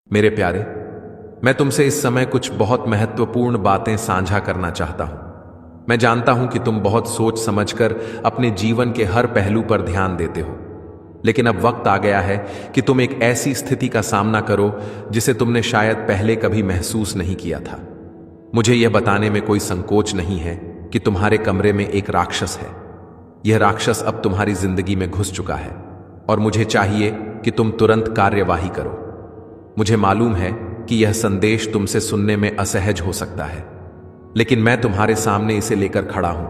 मेरे प्यारे, मैं तुमसे इस समय कुछ बहुत महत्वपूर्ण बातें साझा करना चाहता हूं। मैं जानता हूं कि तुम बहुत सोच समझकर अपने जीवन के हर पहलू पर ध्यान देते हो, लेकिन अब वक्त आ गया है कि तुम एक ऐसी स्थिति का सामना करो जिसे तुमने शायद पहले कभी महसूस नहीं किया था। मुझे यह बताने में कोई संकोच नहीं है कि तुम्हारे कमरे में एक राक्षस है। यह राक्षस अब तुम्हारी जिंदगी में घुस चुका है और मुझे चाहिए कि तुम तुरंत कार्यवाही करो। मुझे मालूम है कि यह संदेश तुमसे सुनने में असहज हो सकता है, लेकिन मैं तुम्हारे सामने इसे लेकर खड़ा हूं,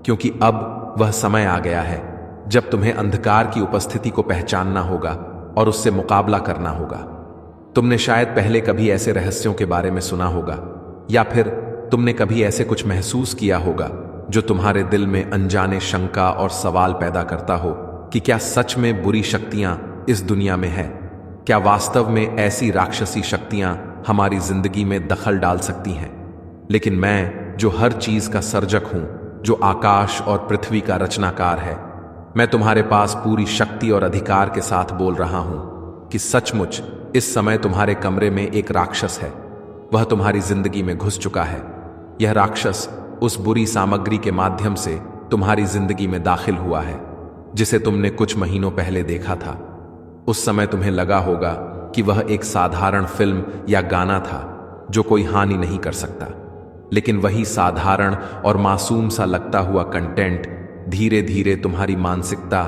क्योंकि अब वह समय आ गया है जब तुम्हें अंधकार की उपस्थिति को पहचानना होगा और उससे मुकाबला करना होगा। तुमने शायद पहले कभी ऐसे रहस्यों के बारे में सुना होगा, या फिर तुमने कभी ऐसे कुछ महसूस किया होगा जो तुम्हारे दिल में अनजाने शंका और सवाल पैदा करता हो कि क्या सच में बुरी शक्तियां इस दुनिया में है? क्या वास्तव में ऐसी राक्षसी शक्तियां हमारी जिंदगी में दखल डाल सकती हैं? लेकिन मैं, जो हर चीज का सर्जक हूं, जो आकाश और पृथ्वी का रचनाकार है, मैं तुम्हारे पास पूरी शक्ति और अधिकार के साथ बोल रहा हूं कि सचमुच इस समय तुम्हारे कमरे में एक राक्षस है। वह तुम्हारी जिंदगी में घुस चुका है। यह राक्षस उस बुरी सामग्री के माध्यम से तुम्हारी जिंदगी में दाखिल हुआ है जिसे तुमने कुछ महीनों पहले देखा था। उस समय तुम्हें लगा होगा कि वह एक साधारण फिल्म या गाना था जो कोई हानि नहीं कर सकता, लेकिन वही साधारण और मासूम सा लगता हुआ कंटेंट धीरे धीरे तुम्हारी मानसिकता,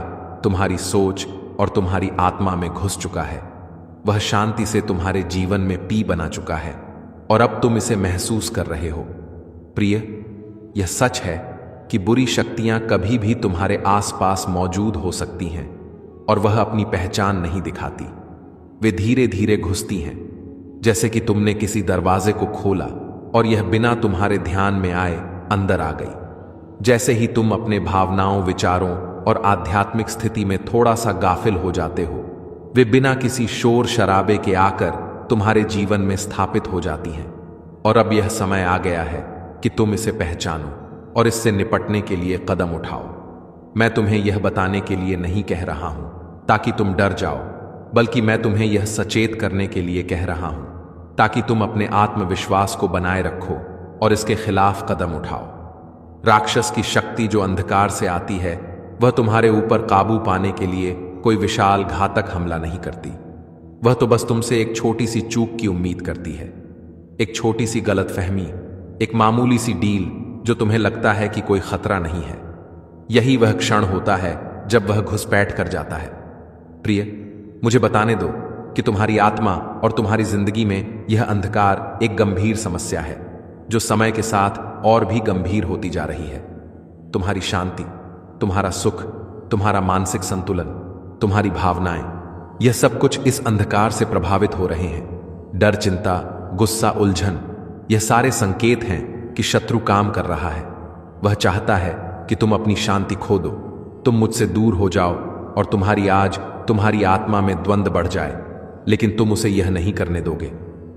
तुम्हारी सोच और तुम्हारी आत्मा में घुस चुका है। वह शांति से तुम्हारे जीवन में पी बना चुका है और अब तुम इसे महसूस कर रहे हो। प्रिय, यह सच है कि बुरी शक्तियां कभी भी तुम्हारे आसपास मौजूद हो सकती हैं और वह अपनी पहचान नहीं दिखाती। वे धीरे धीरे घुसती हैं, जैसे कि तुमने किसी दरवाजे को खोला और यह बिना तुम्हारे ध्यान में आए अंदर आ गई। जैसे ही तुम अपने भावनाओं, विचारों और आध्यात्मिक स्थिति में थोड़ा सा गाफिल हो जाते हो, वे बिना किसी शोर शराबे के आकर तुम्हारे जीवन में स्थापित हो जाती हैं। और अब यह समय आ गया है कि तुम इसे पहचानो और इससे निपटने के लिए कदम उठाओ। मैं तुम्हें यह बताने के लिए नहीं कह रहा हूं ताकि तुम डर जाओ, बल्कि मैं तुम्हें यह सचेत करने के लिए कह रहा हूं ताकि तुम अपने आत्मविश्वास को बनाए रखो और इसके खिलाफ कदम उठाओ। राक्षस की शक्ति जो अंधकार से आती है, वह तुम्हारे ऊपर काबू पाने के लिए कोई विशाल घातक हमला नहीं करती। वह तो बस तुमसे एक छोटी सी चूक की उम्मीद करती है, एक छोटी सी गलतफहमी, एक मामूली सी डील जो तुम्हें लगता है कि कोई खतरा नहीं है। यही वह क्षण होता है जब वह घुसपैठ कर जाता है। प्रिय, मुझे बताने दो कि तुम्हारी आत्मा और तुम्हारी जिंदगी में यह अंधकार एक गंभीर समस्या है जो समय के साथ और भी गंभीर होती जा रही है। तुम्हारी शांति, तुम्हारा सुख, तुम्हारा मानसिक संतुलन, तुम्हारी भावनाएं, यह सब कुछ इस अंधकार से प्रभावित हो रहे हैं। डर, चिंता, गुस्सा, उलझन, यह सारे संकेत हैं कि शत्रु काम कर रहा है। वह चाहता है कि तुम अपनी शांति खो दो, तुम मुझसे दूर हो जाओ और तुम्हारी आत्मा में द्वंद्व बढ़ जाए, लेकिन तुम उसे यह नहीं करने दोगे।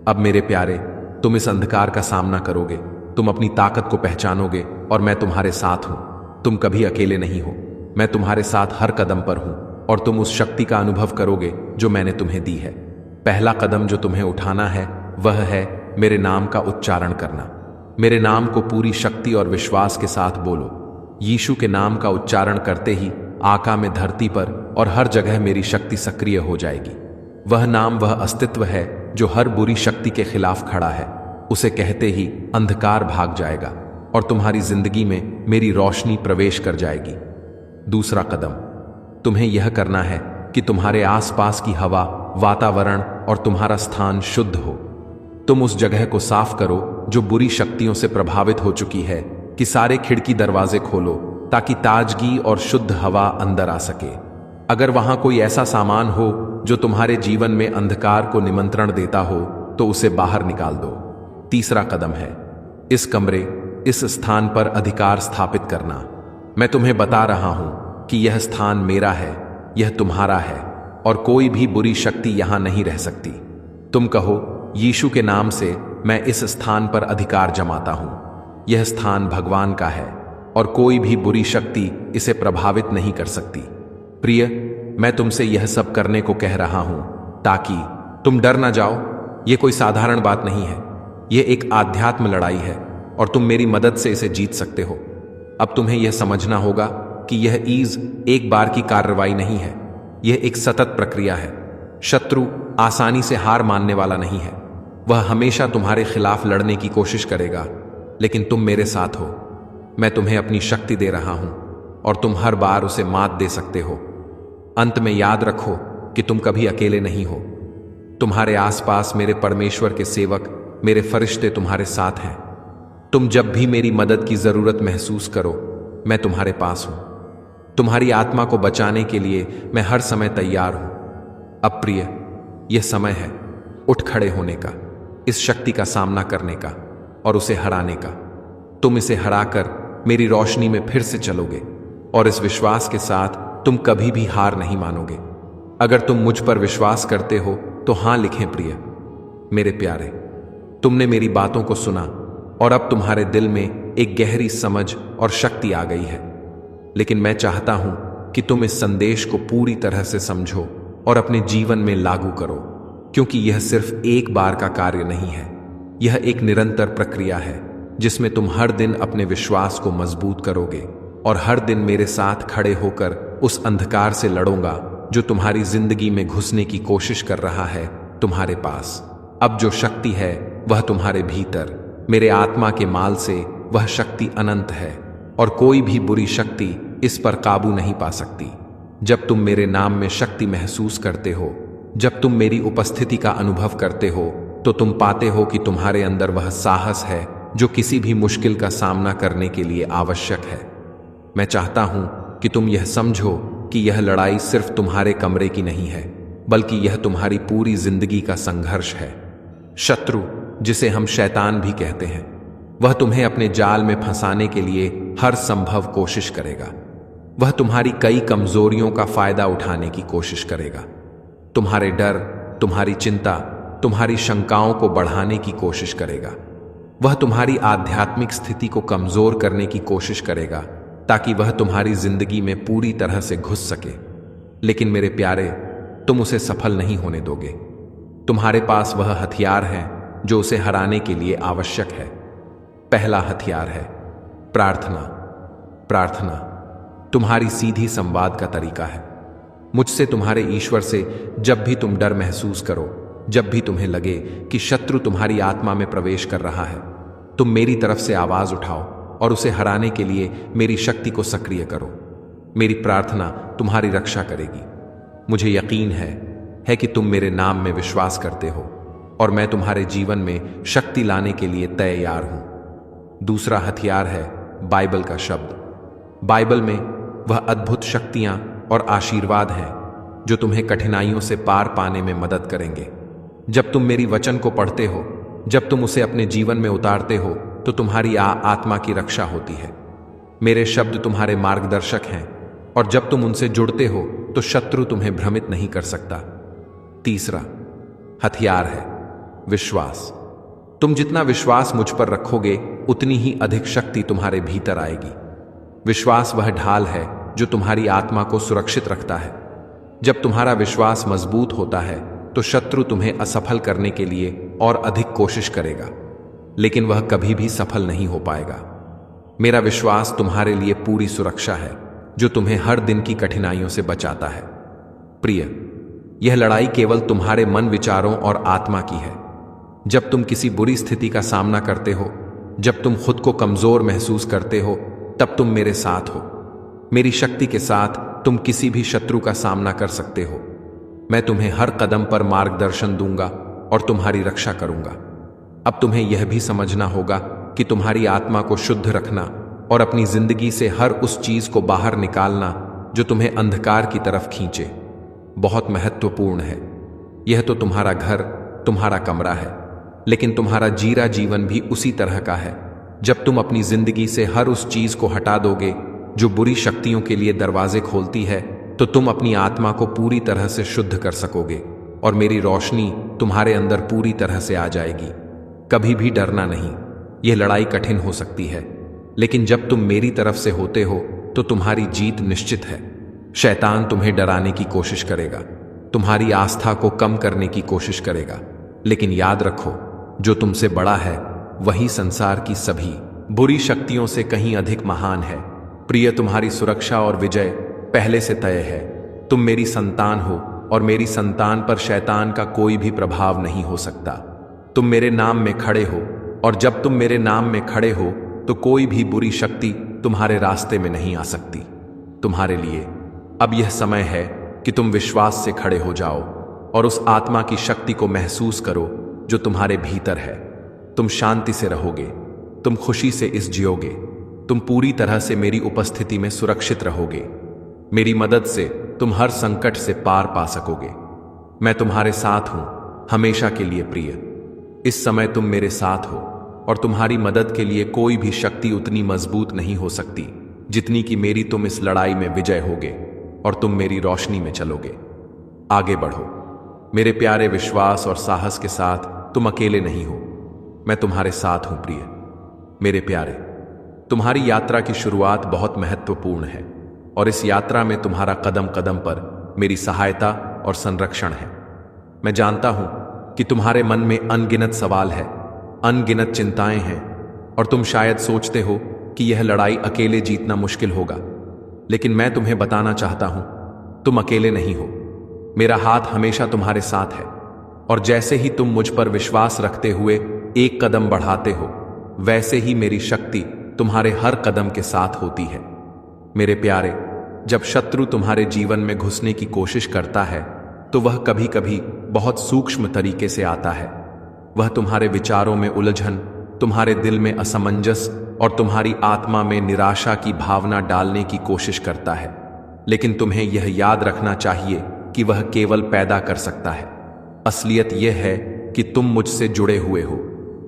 अब मेरे प्यारे, तुम इस अंधकार का सामना करोगे, तुम अपनी ताकत को पहचानोगे और मैं तुम्हारे साथ हूं। तुम कभी अकेले नहीं हो, मैं तुम्हारे साथ हर कदम पर हूं और तुम उस शक्ति का अनुभव करोगे जो मैंने तुम्हें दी है। पहला कदम जो तुम्हें उठाना है वह है मेरे नाम का उच्चारण करना। मेरे नाम को पूरी शक्ति और विश्वास के साथ बोलो। यीशु के नाम का उच्चारण करते ही आका में, धरती पर और हर जगह मेरी शक्ति सक्रिय हो जाएगी। वह नाम, वह अस्तित्व है जो हर बुरी शक्ति के खिलाफ खड़ा है। उसे कहते ही अंधकार भाग जाएगा और तुम्हारी जिंदगी में मेरी रोशनी प्रवेश कर जाएगी। दूसरा कदम, तुम्हें यह करना है कि तुम्हारे आसपास की हवा, वातावरण और तुम्हारा स्थान शुद्ध हो। तुम उस जगह को साफ करो जो बुरी शक्तियों से प्रभावित हो चुकी है, कि सारे खिड़की दरवाजे खोलो ताकि ताजगी और शुद्ध हवा अंदर आ सके। अगर वहां कोई ऐसा सामान हो जो तुम्हारे जीवन में अंधकार को निमंत्रण देता हो तो उसे बाहर निकाल दो। तीसरा कदम है इस कमरे, इस स्थान पर अधिकार स्थापित करना। मैं तुम्हें बता रहा हूं कि यह स्थान मेरा है, यह तुम्हारा है और कोई भी बुरी शक्ति यहां नहीं रह सकती। तुम कहो, यीशु के नाम से मैं इस स्थान पर अधिकार जमाता हूं। यह स्थान भगवान का है और कोई भी बुरी शक्ति इसे प्रभावित नहीं कर सकती। प्रिय, मैं तुमसे यह सब करने को कह रहा हूं ताकि तुम डर ना जाओ, यह कोई साधारण बात नहीं है, यह एक आध्यात्म लड़ाई है और तुम मेरी मदद से इसे जीत सकते हो। अब तुम्हें यह समझना होगा कि यह ईज एक बार की कार्रवाई नहीं है, यह एक सतत प्रक्रिया है। शत्रु आसानी से हार मानने वाला नहीं है, वह हमेशा तुम्हारे खिलाफ लड़ने की कोशिश करेगा, लेकिन तुम मेरे साथ हो। मैं तुम्हें अपनी शक्ति दे रहा हूं और तुम हर बार उसे मात दे सकते हो। अंत में याद रखो कि तुम कभी अकेले नहीं हो। तुम्हारे आसपास मेरे परमेश्वर के सेवक, मेरे फरिश्ते तुम्हारे साथ हैं। तुम जब भी मेरी मदद की जरूरत महसूस करो, मैं तुम्हारे पास हूं। तुम्हारी आत्मा को बचाने के लिए मैं हर समय तैयार हूं। अब प्रिय, यह समय है उठ खड़े होने का, इस शक्ति का सामना करने का और उसे हराने का। तुम इसे हराकर मेरी रोशनी में फिर से चलोगे और इस विश्वास के साथ तुम कभी भी हार नहीं मानोगे। अगर तुम मुझ पर विश्वास करते हो तो हां लिखें प्रिय। मेरे प्यारे, तुमने मेरी बातों को सुना और अब तुम्हारे दिल में एक गहरी समझ और शक्ति आ गई है। लेकिन मैं चाहता हूं कि तुम इस संदेश को पूरी तरह से समझो और अपने जीवन में लागू करो, क्योंकि यह सिर्फ एक बार का कार्य नहीं है, यह एक निरंतर प्रक्रिया है जिसमें तुम हर दिन अपने विश्वास को मजबूत करोगे और हर दिन मेरे साथ खड़े होकर उस अंधकार से लड़ोगा जो तुम्हारी जिंदगी में घुसने की कोशिश कर रहा है। तुम्हारे पास अब जो शक्ति है वह तुम्हारे भीतर, मेरे आत्मा के माल से वह शक्ति अनंत है और कोई भी बुरी शक्ति इस पर काबू नहीं पा सकती। जब तुम मेरे नाम में शक्ति महसूस करते हो, जब तुम मेरी उपस्थिति का अनुभव करते हो, तो तुम पाते हो कि तुम्हारे अंदर वह साहस है जो किसी भी मुश्किल का सामना करने के लिए आवश्यक है। मैं चाहता हूं कि तुम यह समझो कि यह लड़ाई सिर्फ तुम्हारे कमरे की नहीं है, बल्कि यह तुम्हारी पूरी जिंदगी का संघर्ष है। शत्रु, जिसे हम शैतान भी कहते हैं, वह तुम्हें अपने जाल में फंसाने के लिए हर संभव कोशिश करेगा। वह तुम्हारी कई कमजोरियों का फायदा उठाने की कोशिश करेगा। तुम्हारे डर, तुम्हारी चिंता, तुम्हारी शंकाओं को बढ़ाने की कोशिश करेगा। वह तुम्हारी आध्यात्मिक स्थिति को कमजोर करने की कोशिश करेगा ताकि वह तुम्हारी जिंदगी में पूरी तरह से घुस सके। लेकिन मेरे प्यारे, तुम उसे सफल नहीं होने दोगे। तुम्हारे पास वह हथियार है जो उसे हराने के लिए आवश्यक है। पहला हथियार है प्रार्थना। प्रार्थना तुम्हारी सीधी संवाद का तरीका है। मुझसे, तुम्हारे ईश्वर से, जब भी तुम डर महसूस करो, जब भी तुम्हें लगे कि शत्रु तुम्हारी आत्मा में प्रवेश कर रहा है, तुम मेरी तरफ से आवाज उठाओ और उसे हराने के लिए मेरी शक्ति को सक्रिय करो। मेरी प्रार्थना तुम्हारी रक्षा करेगी। मुझे यकीन है कि तुम मेरे नाम में विश्वास करते हो और मैं तुम्हारे जीवन में शक्ति लाने के लिए तैयार हूं। दूसरा हथियार है बाइबल का शब्द। बाइबल में वह अद्भुत शक्तियां और आशीर्वाद हैं जो तुम्हें कठिनाइयों से पार पाने में मदद करेंगे। जब तुम मेरी वचन को पढ़ते हो, जब तुम उसे अपने जीवन में उतारते हो, तो तुम्हारी आत्मा की रक्षा होती है। मेरे शब्द तुम्हारे मार्गदर्शक हैं और जब तुम उनसे जुड़ते हो तो शत्रु तुम्हें भ्रमित नहीं कर सकता। तीसरा हथियार है विश्वास। तुम जितना विश्वास मुझ पर रखोगे, उतनी ही अधिक शक्ति तुम्हारे भीतर आएगी। विश्वास वह ढाल है जो तुम्हारी आत्मा को सुरक्षित रखता है। जब तुम्हारा विश्वास मजबूत होता है तो शत्रु तुम्हें असफल करने के लिए और अधिक कोशिश करेगा, लेकिन वह कभी भी सफल नहीं हो पाएगा। मेरा विश्वास तुम्हारे लिए पूरी सुरक्षा है जो तुम्हें हर दिन की कठिनाइयों से बचाता है। प्रिय, यह लड़ाई केवल तुम्हारे मन, विचारों और आत्मा की है। जब तुम किसी बुरी स्थिति का सामना करते हो, जब तुम खुद को कमजोर महसूस करते हो, तब तुम मेरे साथ हो। मेरी शक्ति के साथ तुम किसी भी शत्रु का सामना कर सकते हो। मैं तुम्हें हर कदम पर मार्गदर्शन दूंगा और तुम्हारी रक्षा करूंगा। अब तुम्हें यह भी समझना होगा कि तुम्हारी आत्मा को शुद्ध रखना और अपनी जिंदगी से हर उस चीज को बाहर निकालना जो तुम्हें अंधकार की तरफ खींचे, बहुत महत्वपूर्ण है। यह तो तुम्हारा घर, तुम्हारा कमरा है, लेकिन तुम्हारा जीरा जीवन भी उसी तरह का है। जब तुम अपनी जिंदगी से हर उस चीज को हटा दोगे जो बुरी शक्तियों के लिए दरवाजे खोलती है, तो तुम अपनी आत्मा को पूरी तरह से शुद्ध कर सकोगे और मेरी रोशनी तुम्हारे अंदर पूरी तरह से आ जाएगी। कभी भी डरना नहीं। यह लड़ाई कठिन हो सकती है, लेकिन जब तुम मेरी तरफ से होते हो तो तुम्हारी जीत निश्चित है। शैतान तुम्हें डराने की कोशिश करेगा, तुम्हारी आस्था को कम करने की कोशिश करेगा, लेकिन याद रखो, जो तुमसे बड़ा है वही संसार की सभी बुरी शक्तियों से कहीं अधिक महान है। प्रिय, तुम्हारी सुरक्षा और विजय पहले से तय है। तुम मेरी संतान हो और मेरी संतान पर शैतान का कोई भी प्रभाव नहीं हो सकता। तुम मेरे नाम में खड़े हो, और जब तुम मेरे नाम में खड़े हो तो कोई भी बुरी शक्ति तुम्हारे रास्ते में नहीं आ सकती। तुम्हारे लिए अब यह समय है कि तुम विश्वास से खड़े हो जाओ और उस आत्मा की शक्ति को महसूस करो जो तुम्हारे भीतर है। तुम शांति से रहोगे, तुम खुशी से इस जियोगे, तुम पूरी तरह से मेरी उपस्थिति में सुरक्षित रहोगे। मेरी मदद से तुम हर संकट से पार पा सकोगे। मैं तुम्हारे साथ हूं हमेशा के लिए। प्रिय, इस समय तुम मेरे साथ हो और तुम्हारी मदद के लिए कोई भी शक्ति उतनी मजबूत नहीं हो सकती जितनी कि मेरी। तुम इस लड़ाई में विजय होगे और तुम मेरी रोशनी में चलोगे। आगे बढ़ो मेरे प्यारे, विश्वास और साहस के साथ। तुम अकेले नहीं हो, मैं तुम्हारे साथ हूं। प्रिय मेरे प्यारे, तुम्हारी यात्रा की शुरुआत बहुत महत्वपूर्ण है और इस यात्रा में तुम्हारा कदम कदम पर मेरी सहायता और संरक्षण है। मैं जानता हूं कि तुम्हारे मन में अनगिनत सवाल है, अनगिनत चिंताएं हैं और तुम शायद सोचते हो कि यह लड़ाई अकेले जीतना मुश्किल होगा। लेकिन मैं तुम्हें बताना चाहता हूं, तुम अकेले नहीं हो। मेरा हाथ हमेशा तुम्हारे साथ है और जैसे ही तुम मुझ पर विश्वास रखते हुए एक कदम बढ़ाते हो, वैसे ही मेरी शक्ति तुम्हारे हर कदम के साथ होती है। मेरे प्यारे, जब शत्रु तुम्हारे जीवन में घुसने की कोशिश करता है तो वह कभी कभी बहुत सूक्ष्म तरीके से आता है। वह तुम्हारे विचारों में उलझन, तुम्हारे दिल में असमंजस और तुम्हारी आत्मा में निराशा की भावना डालने की कोशिश करता है। लेकिन तुम्हें यह याद रखना चाहिए कि वह केवल पैदा कर सकता है। असलियत यह है कि तुम मुझसे जुड़े हुए हो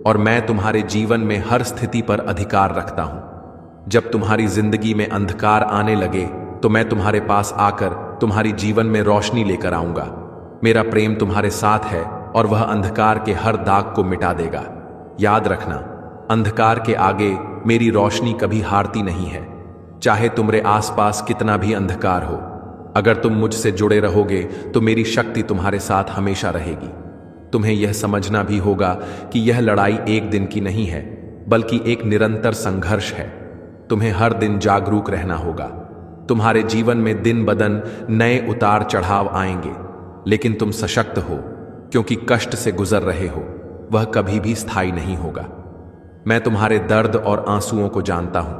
और मैं तुम्हारे जीवन में हर स्थिति पर अधिकार रखता हूं। जब तुम्हारी जिंदगी में अंधकार आने लगे तो मैं तुम्हारे पास आकर तुम्हारी जीवन में रोशनी लेकर आऊंगा। मेरा प्रेम तुम्हारे साथ है और वह अंधकार के हर दाग को मिटा देगा। याद रखना, अंधकार के आगे मेरी रोशनी कभी हारती नहीं है, चाहे तुम्हारे आसपास कितना भी अंधकार हो। अगर तुम मुझसे जुड़े रहोगे तो मेरी शक्ति तुम्हारे साथ हमेशा रहेगी। तुम्हें यह समझना भी होगा कि यह लड़ाई एक दिन की नहीं है, बल्कि एक निरंतर संघर्ष है। तुम्हें हर दिन जागरूक रहना होगा। तुम्हारे जीवन में दिन बदन नए उतार चढ़ाव आएंगे, लेकिन तुम सशक्त हो क्योंकि कष्ट से गुजर रहे हो। वह कभी भी स्थायी नहीं होगा। मैं तुम्हारे दर्द और आंसुओं को जानता हूं,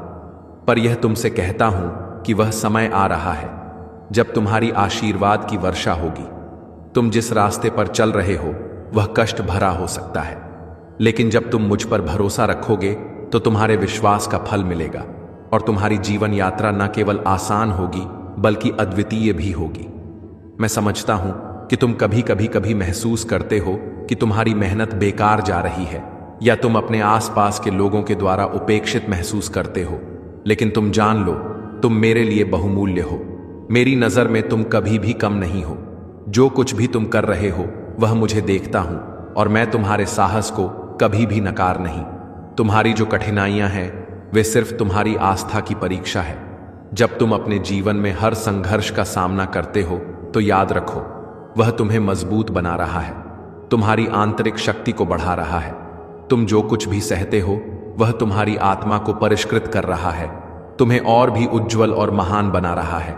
पर यह तुमसे कहता हूं कि वह समय आ रहा है जब तुम्हारी आशीर्वाद की वर्षा होगी। तुम जिस रास्ते पर चल रहे हो वह कष्ट भरा हो सकता है, लेकिन जब तुम मुझ पर भरोसा रखोगे तो तुम्हारे विश्वास का फल मिलेगा और तुम्हारी जीवन यात्रा न केवल आसान होगी बल्कि अद्वितीय भी होगी। मैं समझता हूं कि तुम कभी महसूस करते हो कि तुम्हारी मेहनत बेकार जा रही है या तुम अपने आसपास के लोगों के द्वारा उपेक्षित महसूस करते हो, लेकिन तुम जान लो, तुम मेरे लिए बहुमूल्य हो। मेरी नजर में तुम कभी भी कम नहीं हो। जो कुछ भी तुम कर रहे हो वह मुझे देखता हूं और मैं तुम्हारे साहस को कभी भी नकार नहीं। तुम्हारी जो कठिनाइयां हैं वे सिर्फ तुम्हारी आस्था की परीक्षा है। जब तुम अपने जीवन में हर संघर्ष का सामना करते हो तो याद रखो, वह तुम्हें मजबूत बना रहा है, तुम्हारी आंतरिक शक्ति को बढ़ा रहा है। तुम जो कुछ भी सहते हो वह तुम्हारी आत्मा को परिष्कृत कर रहा है, तुम्हें और भी उज्जवल और महान बना रहा है।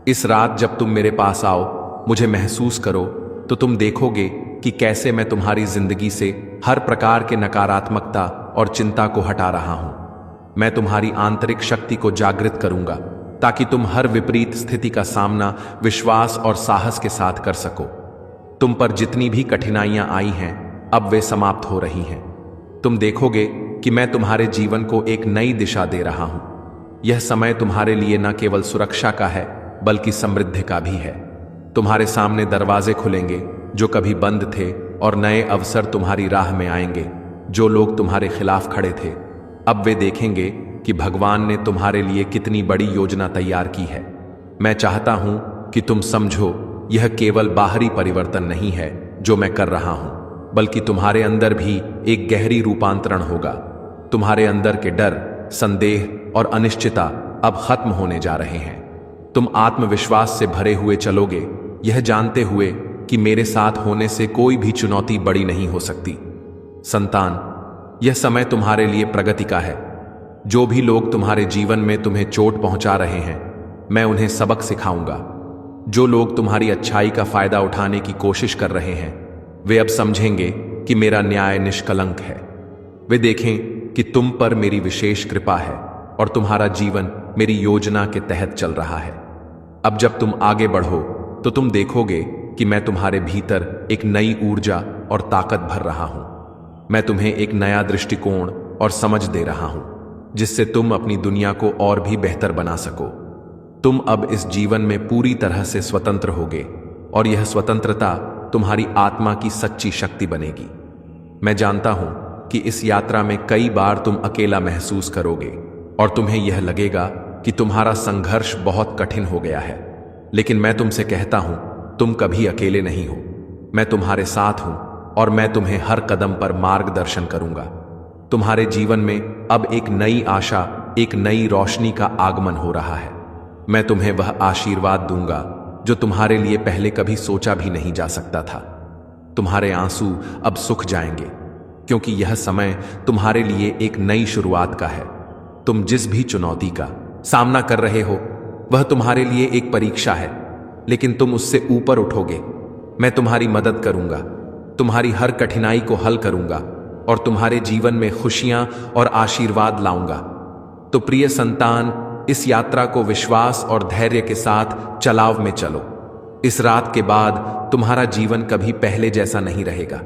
इस रात जब तुम मेरे पास आओ, मुझे महसूस करो, तो तुम देखोगे कि कैसे मैं तुम्हारी जिंदगी से हर प्रकार के नकारात्मकता और चिंता को हटा रहा हूं। मैं तुम्हारी आंतरिक शक्ति को जागृत करूंगा ताकि तुम हर विपरीत स्थिति का सामना विश्वास और साहस के साथ कर सको। तुम पर जितनी भी कठिनाइयां आई हैं अब वे समाप्त हो रही हैं। तुम देखोगे कि मैं तुम्हारे जीवन को एक नई दिशा दे रहा हूं। यह समय तुम्हारे लिए न केवल सुरक्षा का है बल्कि समृद्धि का भी है। तुम्हारे सामने दरवाजे खुलेंगे जो कभी बंद थे और नए अवसर तुम्हारी राह में आएंगे। जो लोग तुम्हारे खिलाफ खड़े थे अब वे देखेंगे कि भगवान ने तुम्हारे लिए कितनी बड़ी योजना तैयार की है। मैं चाहता हूं कि तुम समझो, यह केवल बाहरी परिवर्तन नहीं है जो मैं कर रहा हूं, बल्कि तुम्हारे अंदर भी एक गहरी रूपांतरण होगा। तुम्हारे अंदर के डर, संदेह और अनिश्चितता अब खत्म होने जा रहे हैं। तुम आत्मविश्वास से भरे हुए चलोगे, यह जानते हुए कि मेरे साथ होने से कोई भी चुनौती बड़ी नहीं हो सकती। संतान, यह समय तुम्हारे लिए प्रगति का है। जो भी लोग तुम्हारे जीवन में तुम्हें चोट पहुंचा रहे हैं, मैं उन्हें सबक सिखाऊंगा। जो लोग तुम्हारी अच्छाई का फायदा उठाने की कोशिश कर रहे हैं, वे अब समझेंगे कि मेरा न्याय निष्कलंक है। वे देखें कि तुम पर मेरी विशेष कृपा है और तुम्हारा जीवन मेरी योजना के तहत चल रहा है। अब जब तुम आगे बढ़ो तो तुम देखोगे कि मैं तुम्हारे भीतर एक नई ऊर्जा और ताकत भर रहा हूं। मैं तुम्हें एक नया दृष्टिकोण और समझ दे रहा हूं, जिससे तुम अपनी दुनिया को और भी बेहतर बना सको। तुम अब इस जीवन में पूरी तरह से स्वतंत्र होगे और यह स्वतंत्रता तुम्हारी आत्मा की सच्ची शक्ति बनेगी। मैं जानता हूं कि इस यात्रा में कई बार तुम अकेला महसूस करोगे और तुम्हें यह लगेगा कि तुम्हारा संघर्ष बहुत कठिन हो गया है, लेकिन मैं तुमसे कहता हूं, तुम कभी अकेले नहीं हो। मैं तुम्हारे साथ हूं और मैं तुम्हें हर कदम पर मार्गदर्शन करूंगा। तुम्हारे जीवन में अब एक नई आशा, एक नई रोशनी का आगमन हो रहा है। मैं तुम्हें वह आशीर्वाद दूंगा जो तुम्हारे लिए पहले कभी सोचा भी नहीं जा सकता था। तुम्हारे आंसू अब सूख जाएंगे, क्योंकि यह समय तुम्हारे लिए एक नई शुरुआत का है। तुम जिस भी चुनौती का सामना कर रहे हो, वह तुम्हारे लिए एक परीक्षा है, लेकिन तुम उससे ऊपर उठोगे। मैं तुम्हारी मदद करूंगा, तुम्हारी हर कठिनाई को हल करूंगा और तुम्हारे जीवन में खुशियां और आशीर्वाद लाऊंगा। तो प्रिय संतान, इस यात्रा को विश्वास और धैर्य के साथ चलाव में चलो। इस रात के बाद तुम्हारा जीवन कभी पहले जैसा नहीं रहेगा।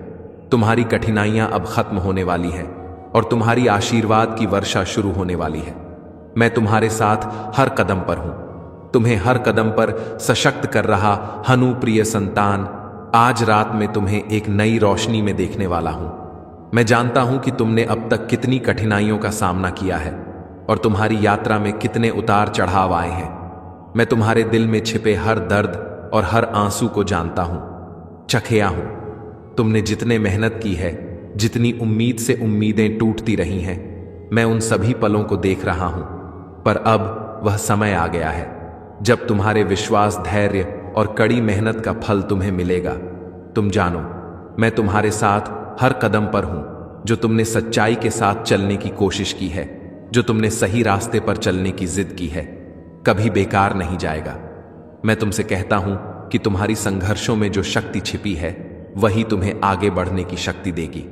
तुम्हारी कठिनाइयां अब खत्म होने वाली हैं और तुम्हारी आशीर्वाद की वर्षा शुरू होने वाली है। मैं तुम्हारे साथ हर कदम पर हूं, तुम्हें हर कदम पर सशक्त कर रहा हनु। प्रिय संतान, आज रात में तुम्हें एक नई रोशनी में देखने वाला हूं। मैं जानता हूं कि तुमने अब तक कितनी कठिनाइयों का सामना किया है और तुम्हारी यात्रा में कितने उतार चढ़ाव आए हैं। मैं तुम्हारे दिल में छिपे हर दर्द और हर आंसू को जानता हूं, चखेया हूं। तुमने जितने मेहनत की है, जितनी उम्मीद से उम्मीदें टूटती रही हैं, मैं उन सभी पलों को देख रहा हूं। पर अब वह समय आ गया है जब तुम्हारे विश्वास, धैर्य और कड़ी मेहनत का फल तुम्हें मिलेगा। तुम जानो, मैं तुम्हारे साथ हर कदम पर हूं। जो तुमने सच्चाई के साथ चलने की कोशिश की है, जो तुमने सही रास्ते पर चलने की जिद की है, कभी बेकार नहीं जाएगा। मैं तुमसे कहता हूं कि तुम्हारी संघर्षों में जो शक्ति छिपी है, वही तुम्हें आगे बढ़ने की शक्ति देगी।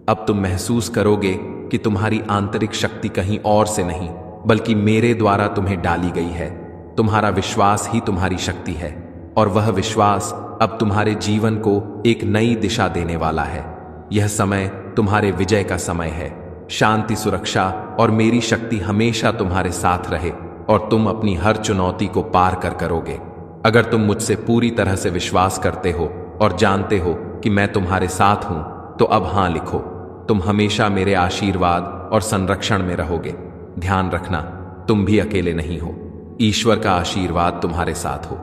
अब तुम महसूस करोगे कि तुम्हारी आंतरिक शक्ति कहीं और से नहीं, बल्कि मेरे द्वारा तुम्हें डाली गई है। तुम्हारा विश्वास ही तुम्हारी शक्ति है और वह विश्वास अब तुम्हारे जीवन को एक नई दिशा देने वाला है। यह समय तुम्हारे विजय का समय है। शांति, सुरक्षा और मेरी शक्ति हमेशा तुम्हारे साथ रहे और तुम अपनी हर चुनौती को पार कर करोगे। अगर तुम मुझसे पूरी तरह से विश्वास करते हो और जानते हो कि मैं तुम्हारे साथ हूं, तो अब हां लिखो। तुम हमेशा मेरे आशीर्वाद और संरक्षण में रहोगे। ध्यान रखना, तुम भी अकेले नहीं हो। ईश्वर का आशीर्वाद तुम्हारे साथ हो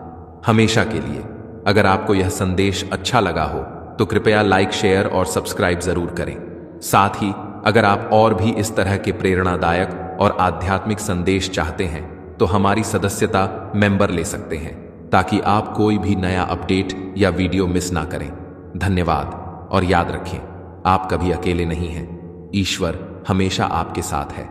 हमेशा के लिए। अगर आपको यह संदेश अच्छा लगा हो तो कृपया लाइक, शेयर और सब्सक्राइब जरूर करें। साथ ही अगर आप और भी इस तरह के प्रेरणादायक और आध्यात्मिक संदेश चाहते हैं तो हमारी सदस्यता मेंबर ले सकते हैं, ताकि आप कोई भी नया अपडेट या वीडियो मिस ना करें। धन्यवाद और याद रखें, आप कभी अकेले नहीं हैं। ईश्वर हमेशा आपके साथ है।